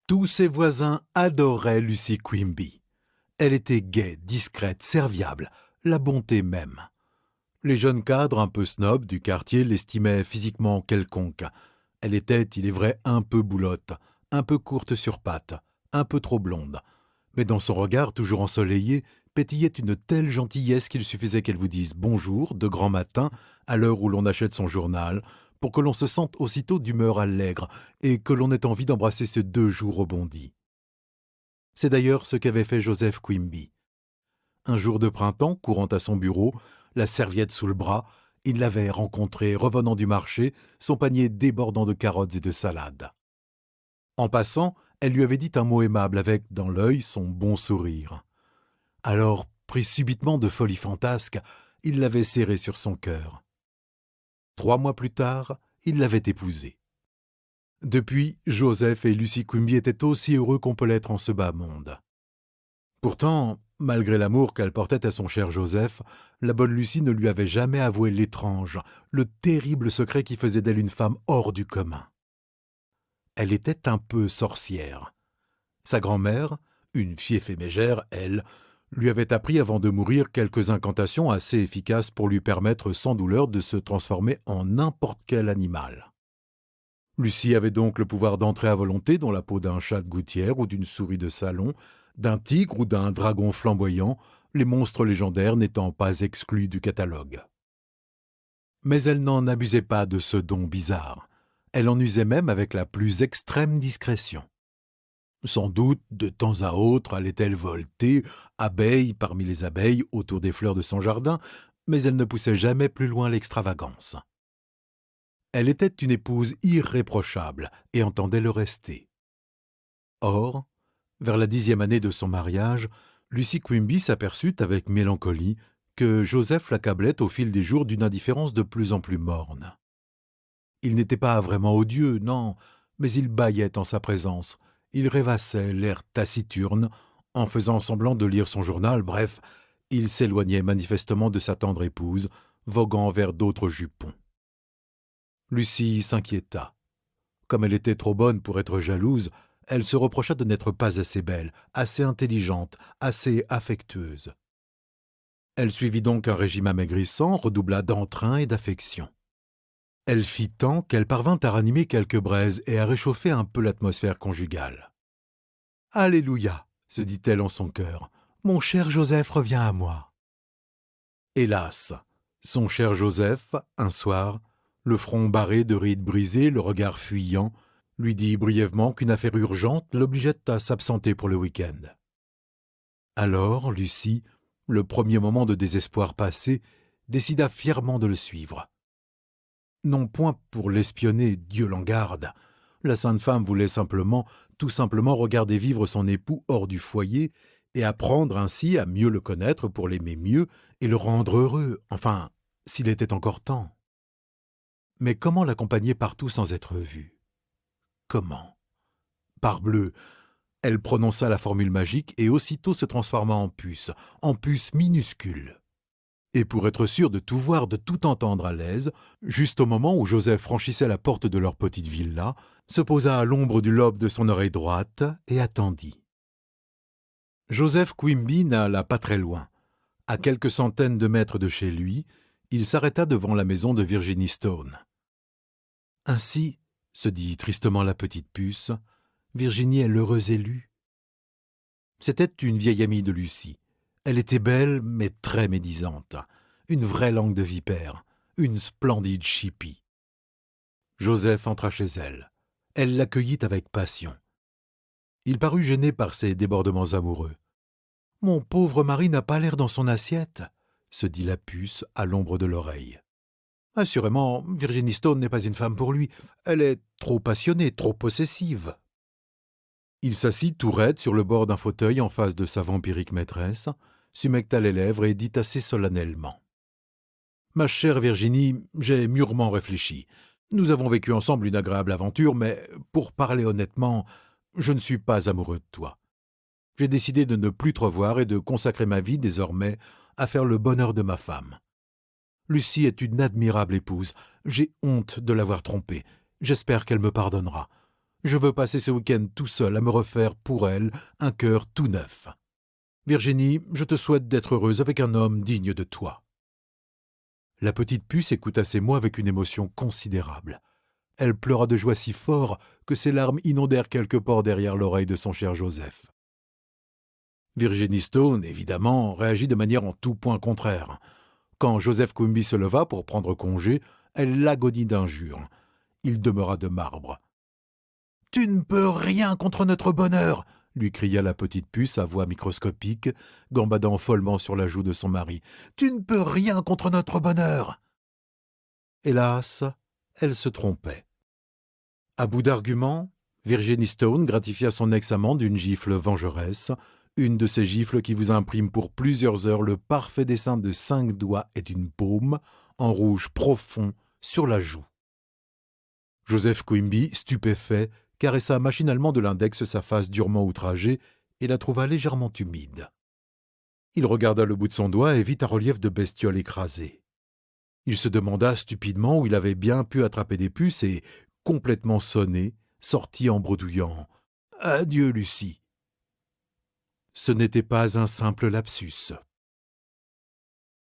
Tous ses voisins adoraient Lucy Quimby. Elle était gaie, discrète, serviable, la bonté même. Les jeunes cadres un peu snobs du quartier l'estimaient physiquement quelconque. Elle était, il est vrai, un peu boulotte, un peu courte sur pattes, un peu trop blonde. Mais dans son regard toujours ensoleillé, pétillait une telle gentillesse qu'il suffisait qu'elle vous dise bonjour de grand matin, à l'heure où l'on achète son journal, pour que l'on se sente aussitôt d'humeur allègre et que l'on ait envie d'embrasser ces 2 jours rebondis. C'est d'ailleurs ce qu'avait fait Joseph Quimby. Un jour de printemps, courant à son bureau, la serviette sous le bras, il l'avait rencontrée revenant du marché, son panier débordant de carottes et de salades. En passant, elle lui avait dit un mot aimable avec, dans l'œil, son bon sourire. Alors, pris subitement de folie fantasque, il l'avait serrée sur son cœur. 3 mois plus tard, il l'avait épousée. Depuis, Joseph et Lucy Quimby étaient aussi heureux qu'on peut l'être en ce bas monde. Pourtant, malgré l'amour qu'elle portait à son cher Joseph, la bonne Lucy ne lui avait jamais avoué l'étrange, le terrible secret qui faisait d'elle une femme hors du commun. Elle était un peu sorcière. Sa grand-mère, une fieffée mégère, elle, lui avait appris avant de mourir quelques incantations assez efficaces pour lui permettre sans douleur de se transformer en n'importe quel animal. Lucie avait donc le pouvoir d'entrer à volonté dans la peau d'un chat de gouttière ou d'une souris de salon, d'un tigre ou d'un dragon flamboyant, les monstres légendaires n'étant pas exclus du catalogue. Mais elle n'en abusait pas de ce don bizarre. Elle en usait même avec la plus extrême discrétion. Sans doute, de temps à autre, allait-elle volter, abeille parmi les abeilles, autour des fleurs de son jardin, mais elle ne poussait jamais plus loin l'extravagance. Elle était une épouse irréprochable et entendait le rester. Or, vers la 10e année de son mariage, Lucy Quimby s'aperçut avec mélancolie que Joseph l'accablait au fil des jours d'une indifférence de plus en plus morne. Il n'était pas vraiment odieux, non, mais il bâillait en sa présence, il rêvassait, l'air taciturne, en faisant semblant de lire son journal, bref, il s'éloignait manifestement de sa tendre épouse, voguant vers d'autres jupons. Lucy s'inquiéta. Comme elle était trop bonne pour être jalouse, elle se reprocha de n'être pas assez belle, assez intelligente, assez affectueuse. Elle suivit donc un régime amaigrissant, redoubla d'entrain et d'affection. Elle fit tant qu'elle parvint à ranimer quelques braises et à réchauffer un peu l'atmosphère conjugale. « Alléluia !» se dit-elle en son cœur. « Mon cher Joseph revient à moi. » Hélas, son cher Joseph, un soir, le front barré de rides brisées, le regard fuyant, lui dit brièvement qu'une affaire urgente l'obligeait à s'absenter pour le week-end. Alors, Lucy, le premier moment de désespoir passé, décida fièrement de le suivre. Non point pour l'espionner, Dieu l'en garde. La sainte femme voulait tout simplement regarder vivre son époux hors du foyer et apprendre ainsi à mieux le connaître pour l'aimer mieux et le rendre heureux, enfin, s'il était encore temps. Mais comment l'accompagner partout sans être vue? Comment? Parbleu! Elle prononça la formule magique et aussitôt se transforma en puce minuscule. Et pour être sûre de tout voir, de tout entendre à l'aise, juste au moment où Joseph franchissait la porte de leur petite villa, se posa à l'ombre du lobe de son oreille droite et attendit. Joseph Quimby n'alla pas très loin. À quelques centaines de mètres de chez lui, il s'arrêta devant la maison de Virginie Stone. « Ainsi, se dit tristement la petite puce, Virginie est l'heureuse élue. » C'était une vieille amie de Lucie. Elle était belle, mais très médisante. Une vraie langue de vipère, une splendide chipie. Joseph entra chez elle. Elle l'accueillit avec passion. Il parut gêné par ses débordements amoureux. « Mon pauvre mari n'a pas l'air dans son assiette, » se dit la puce à l'ombre de l'oreille. « Assurément, Virginie Stone n'est pas une femme pour lui. Elle est trop passionnée, trop possessive. » Il s'assit tout raide sur le bord d'un fauteuil en face de sa vampirique maîtresse, s'humecta les lèvres et dit assez solennellement. « Ma chère Virginie, j'ai mûrement réfléchi. Nous avons vécu ensemble une agréable aventure, mais, pour parler honnêtement, je ne suis pas amoureux de toi. J'ai décidé de ne plus te revoir et de consacrer ma vie, désormais, à faire le bonheur de ma femme. Lucie est une admirable épouse. J'ai honte de l'avoir trompée. J'espère qu'elle me pardonnera. Je veux passer ce week-end tout seul à me refaire pour elle un cœur tout neuf. Virginie, je te souhaite d'être heureuse avec un homme digne de toi. » La petite puce écouta ces mots avec une émotion considérable. Elle pleura de joie si fort que ses larmes inondèrent quelque part derrière l'oreille de son cher Joseph. Virginie Stone, évidemment, réagit de manière en tout point contraire. Quand Joseph Quimby se leva pour prendre congé, elle l'agonie d'injures. Il demeura de marbre. « Tu ne peux rien contre notre bonheur !» lui cria la petite puce à voix microscopique, gambadant follement sur la joue de son mari. « Tu ne peux rien contre notre bonheur !» Hélas, elle se trompait. À bout d'arguments, Virginie Stone gratifia son ex-amant d'une gifle vengeresse, une de ces gifles qui vous impriment pour plusieurs heures le parfait dessin de 5 doigts et d'une paume, en rouge profond, sur la joue. Joseph Quimby, stupéfait, caressa machinalement de l'index sa face durement outragée et la trouva légèrement humide. Il regarda le bout de son doigt et vit un relief de bestiole écrasée. Il se demanda stupidement où il avait bien pu attraper des puces et, complètement sonné, sortit en bredouillant « Adieu, Lucie !» Ce n'était pas un simple lapsus.